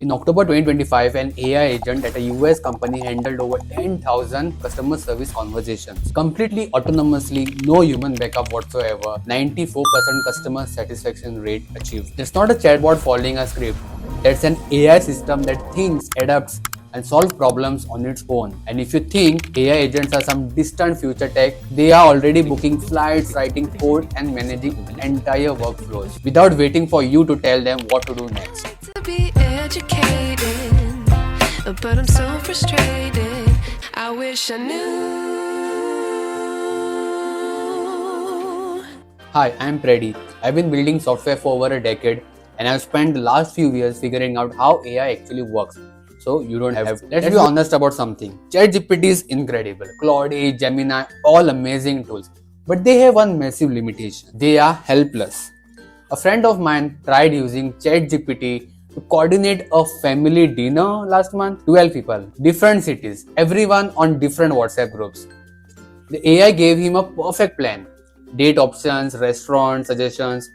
In October 2025, an AI agent at a US company handled over 10,000 customer service conversations completely autonomously, no human backup whatsoever, 94% customer satisfaction rate achieved. That's not a chatbot following a script. That's an AI system that thinks, adapts, and solves problems on its own. And if you think AI agents are some distant future tech, they are already booking flights, writing code, and managing entire workflows without waiting for you to tell them what to do next. To be educated, but I'm so frustrated. I wish I knew. Hi, I'm Preddy. I've been building software for over a decade and I've spent the last few years figuring out how AI actually works. So you don't have to. Let's be honest about something. ChatGPT is incredible. Claude, Gemini, all amazing tools. But they have one massive limitation. They are helpless. A friend of mine tried using ChatGPT to coordinate a family dinner last month. 12 people, different cities, everyone on different WhatsApp groups. The AI gave him a perfect plan. Date options, restaurant suggestions,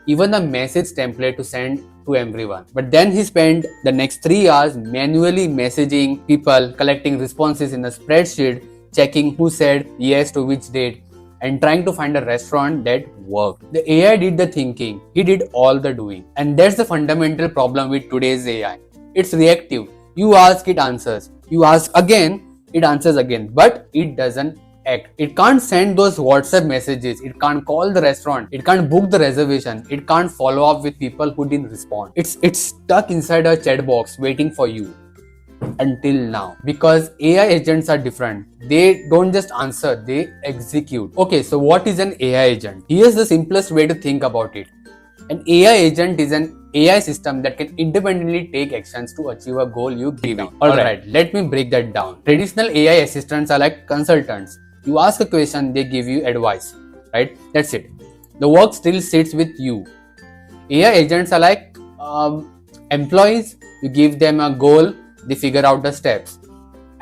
even a message template to send to everyone. But then he spent the next 3 hours manually messaging people, collecting responses in a spreadsheet, checking who said yes to which date, and trying to find a restaurant that worked. The AI did the thinking, he did all the doing. And that's the fundamental problem with today's AI. It's reactive. You ask, it answers. You ask again, it answers again. But it doesn't act. It can't send those WhatsApp messages. It can't call the restaurant. It can't book the reservation. It can't follow up with people who didn't respond. It's stuck inside a chat box waiting for you. Until now, because AI agents are different. They don't just answer, they execute. Okay, so what is an AI agent? Here's the simplest way to think about it. An AI agent is an AI system that can independently take actions to achieve a goal you give it. Alright, let me break that down. Traditional AI assistants are like consultants. You ask a question, they give you advice, right? That's it. The work still sits with you. AI agents are like employees. You give them a goal, they figure out the steps,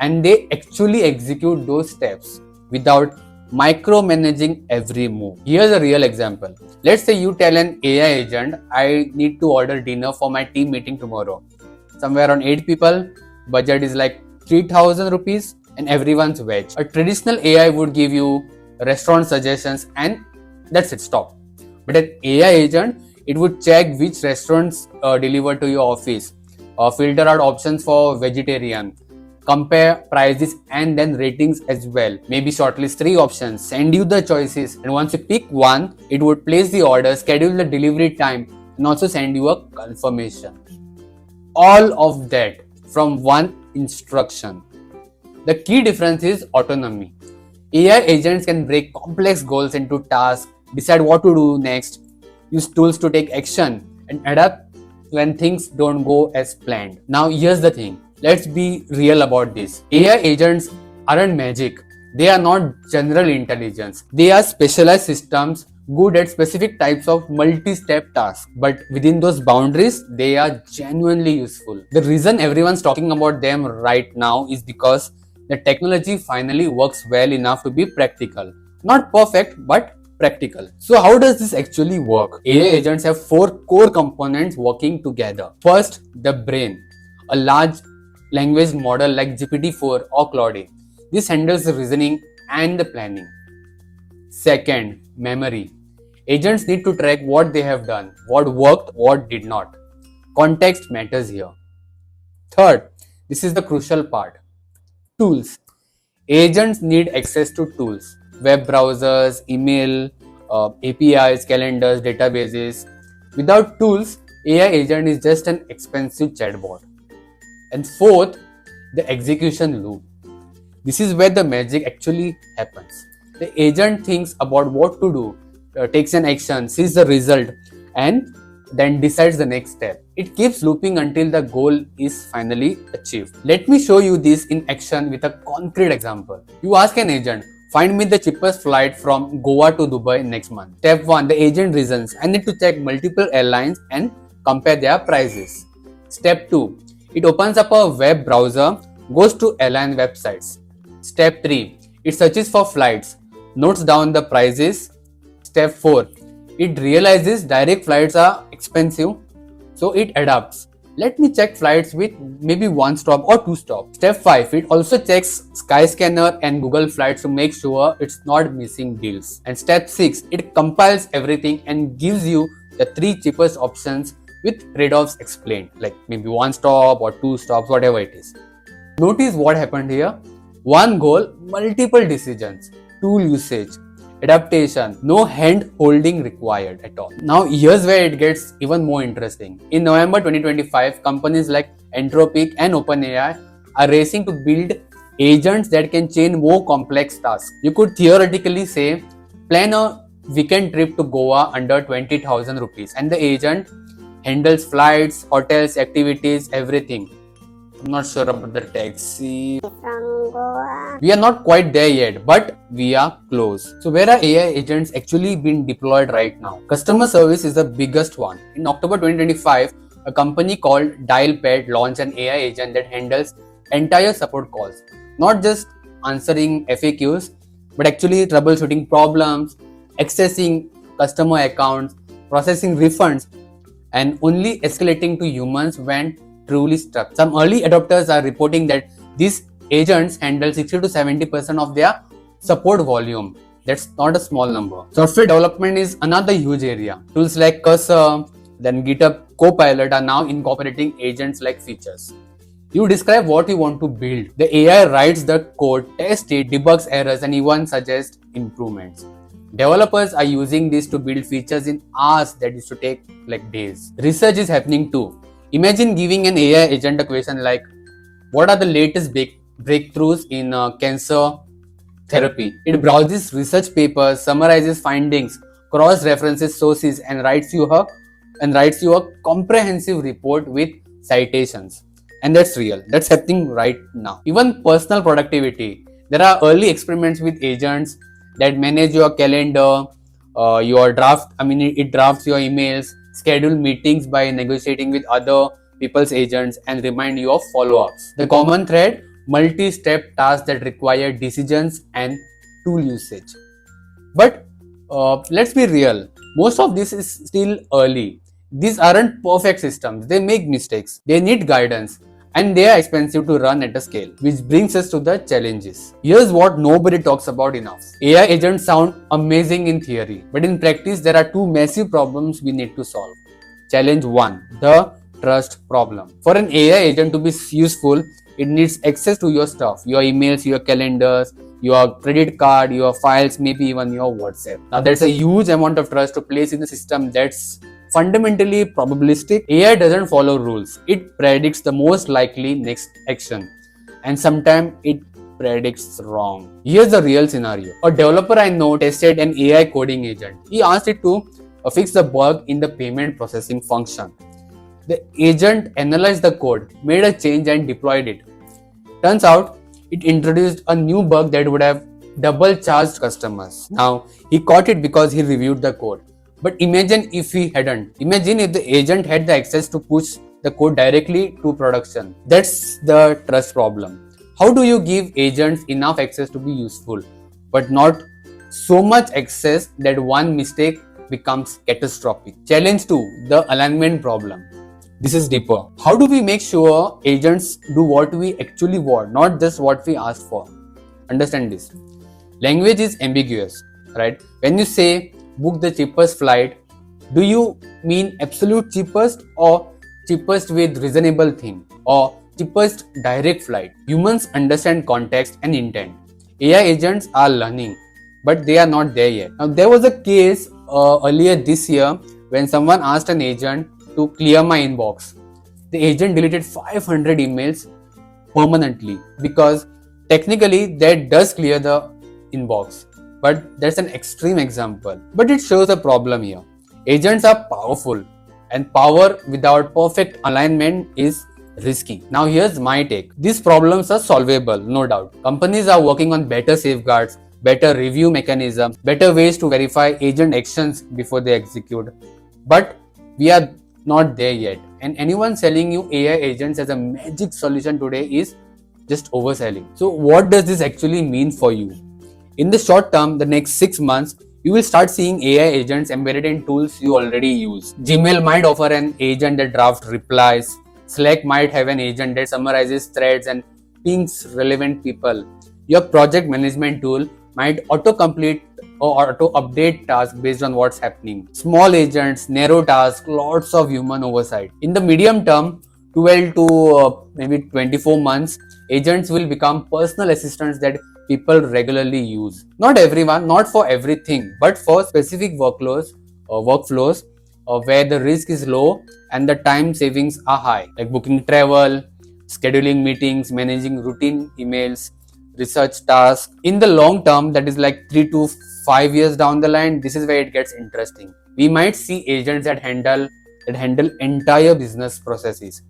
and they actually execute those steps without micromanaging every move. Here's a real example. Let's say you tell an AI agent, I need to order dinner for my team meeting tomorrow. Somewhere around 8 people, budget is like 3,000 rupees, and everyone's veg. A traditional AI would give you restaurant suggestions and that's it, stop. But an AI agent, it would check which restaurants deliver to your office, filter out options for vegetarian, compare prices and then ratings as well, maybe shortlist 3 options, send you the choices, and once you pick one, it would place the order, schedule the delivery time, and also send you a confirmation. All of that from one instruction. The key difference is autonomy. AI agents can break complex goals into tasks, decide what to do next, use tools to take action, and adapt when things don't go as planned. Now here's the thing. Let's be real about this. AI agents aren't magic. They are not general intelligence. They are specialized systems good at specific types of multi-step tasks. But within those boundaries, they are genuinely useful. The reason everyone's talking about them right now is because the technology finally works well enough to be practical. Not perfect, but practical. So how does this actually work? AI agents have 4 core components working together. First, the brain, a large language model like GPT-4 or Claude. This handles the reasoning and the planning. Second, memory. Agents need to track what they have done, what worked, what did not. Context matters here. Third, this is the crucial part. Tools. Agents need access to tools. Web browsers, email, APIs, calendars, databases. Without tools, AI agent is just an expensive chatbot. And fourth, the execution loop. This is where the magic actually happens. The agent thinks about what to do, takes an action, sees the result, and then decides the next step. It keeps looping until the goal is finally achieved. Let me show you this in action with a concrete example. You ask an agent, find me the cheapest flight from Goa to Dubai next month. Step 1, the agent reasons. I need to check multiple airlines and compare their prices. Step 2, it opens up a web browser, goes to airline websites. Step 3, it searches for flights, notes down the prices. Step 4, it realizes direct flights are expensive, so it adapts. Let me check flights with maybe one stop or two stops. Step 5. It also checks Skyscanner and Google Flights to make sure it's not missing deals. And step 6. It compiles everything and gives you the 3 cheapest options with trade-offs explained, like maybe one stop or two stops, whatever it is. Notice what happened here. One goal, multiple decisions, tool usage, adaptation, no hand holding required at all. Now here's where it gets even more interesting. In November 2025, companies like Anthropic and OpenAI are racing to build agents that can chain more complex tasks. You could theoretically say, plan a weekend trip to Goa under 20,000 rupees, and the agent handles flights, hotels, activities, everything. I'm not sure about the taxi. We are not quite there yet, but we are close. So where are AI agents actually being deployed right now? Customer service is the biggest one. In October 2025, a company called Dialpad launched an AI agent that handles entire support calls. Not just answering FAQs, but actually troubleshooting problems, accessing customer accounts, processing refunds, and only escalating to humans when truly stuck. Some early adopters are reporting that these agents handle 60 to 70% of their support volume. That's not a small number. Software development is another huge area. Tools like Cursor, then GitHub Copilot are now incorporating agents-like features. You describe what you want to build. The AI writes the code, tests it, debugs errors, and even suggests improvements. Developers are using this to build features in hours that used to take like days. Research is happening too. Imagine giving an AI agent a question like, what are the latest breakthroughs in cancer therapy? It browses research papers, summarizes findings, cross-references sources, and writes you a comprehensive report with citations. And that's real. That's happening right now. Even personal productivity. There are early experiments with agents that manage your calendar, your draft. It drafts your emails, schedule meetings by negotiating with other people's agents, and remind you of follow-ups. The common thread, multi-step tasks that require decisions and tool usage. But let's be real, most of this is still early. These aren't perfect systems. They make mistakes. They need guidance. And they are expensive to run at a scale, which brings us to the challenges. Here's what nobody talks about enough. AI agents sound amazing in theory, but in practice, there are two massive problems we need to solve. Challenge 1, the trust problem. For an AI agent to be useful, it needs access to your stuff, your emails, your calendars, your credit card, your files, maybe even your WhatsApp. Now, there's a huge amount of trust to place in the system that's fundamentally probabilistic. AI doesn't follow rules. It predicts the most likely next action. And sometimes it predicts wrong. Here's the real scenario. A developer I know tested an AI coding agent. He asked it to fix the bug in the payment processing function. The agent analyzed the code, made a change and deployed it. Turns out, it introduced a new bug that would have double charged customers. Now, he caught it because he reviewed the code. But imagine if he hadn't. Imagine if the agent had the access to push the code directly to production. That's the trust problem. How do you give agents enough access to be useful, but not so much access that one mistake becomes catastrophic? Challenge 2, the alignment problem. This is deeper. How do we make sure agents do what we actually want, not just what we ask for? Understand this. Language is ambiguous, right? When you say book the cheapest flight, do you mean absolute cheapest or cheapest with reasonable thing or cheapest direct flight? Humans understand context and intent. AI agents are learning, but they are not there yet. Now, there was a case earlier this year when someone asked an agent to clear my inbox. The agent deleted 500 emails permanently because technically that does clear the inbox. But that's an extreme example. But it shows a problem here. Agents are powerful, and power without perfect alignment is risky. Now here's my take. These problems are solvable, no doubt. Companies are working on better safeguards, better review mechanisms, better ways to verify agent actions before they execute. But we are not there yet. And anyone selling you AI agents as a magic solution today is just overselling. So what does this actually mean for you? In the short term, the next 6 months, you will start seeing AI agents embedded in tools you already use. Gmail might offer an agent that drafts replies. Slack might have an agent that summarizes threads and pings relevant people. Your project management tool might auto-complete or auto-update tasks based on what's happening. Small agents, narrow tasks, lots of human oversight. In the medium term, 12 to maybe 24 months, agents will become personal assistants that people regularly use. Not everyone, not for everything, but for specific workflows where the risk is low and the time savings are high, like booking travel, scheduling meetings, managing routine emails, research tasks. In the long term, that is like 3 to 5 years down the line, this is where it gets interesting. We might see agents that handle entire business processes.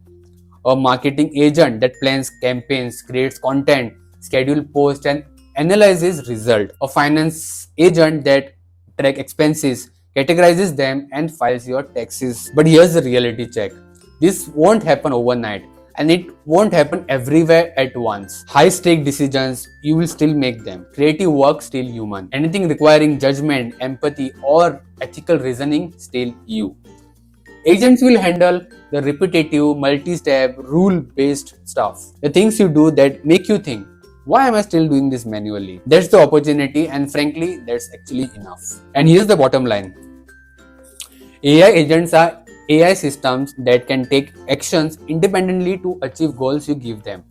A marketing agent that plans campaigns, creates content, schedule posts, and analyzes result. A finance agent that track expenses, categorizes them, and files your taxes. But here's the reality check. This won't happen overnight, and it won't happen everywhere at once. High stake decisions, you will still make them. Creative work, still human. Anything requiring judgment, empathy, or ethical reasoning, still you. Agents will handle the repetitive, multi-step, rule-based stuff. The things you do that make you think, why am I still doing this manually? That's the opportunity, and frankly, that's actually enough. And here's the bottom line. AI agents are AI systems that can take actions independently to achieve goals you give them.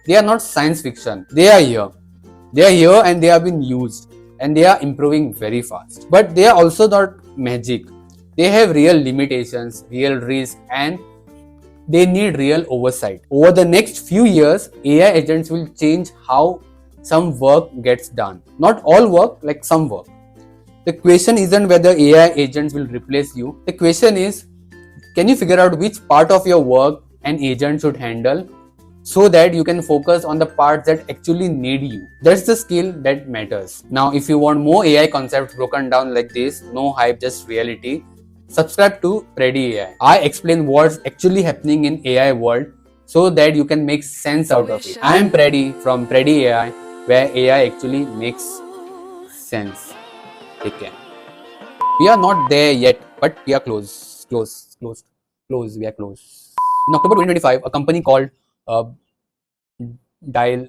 They are not science fiction. They are here. They are here and they have been used, and they are improving very fast. But they are also not magic. They have real limitations, real risk, and they need real oversight. Over the next few years, AI agents will change how some work gets done. Not all work, like some work. The question isn't whether AI agents will replace you. The question is, can you figure out which part of your work an agent should handle so that you can focus on the parts that actually need you? That's the skill that matters. Now, if you want more AI concepts broken down like this, no hype, just reality, subscribe to Preddy AI. I explain what's actually happening in AI world so that you can make sense out of it. I am Preddy from Preddy AI, where AI actually makes sense. Take care. We are not there yet, but we are close. Close. We are close. In October 2025, a company called uh, Dial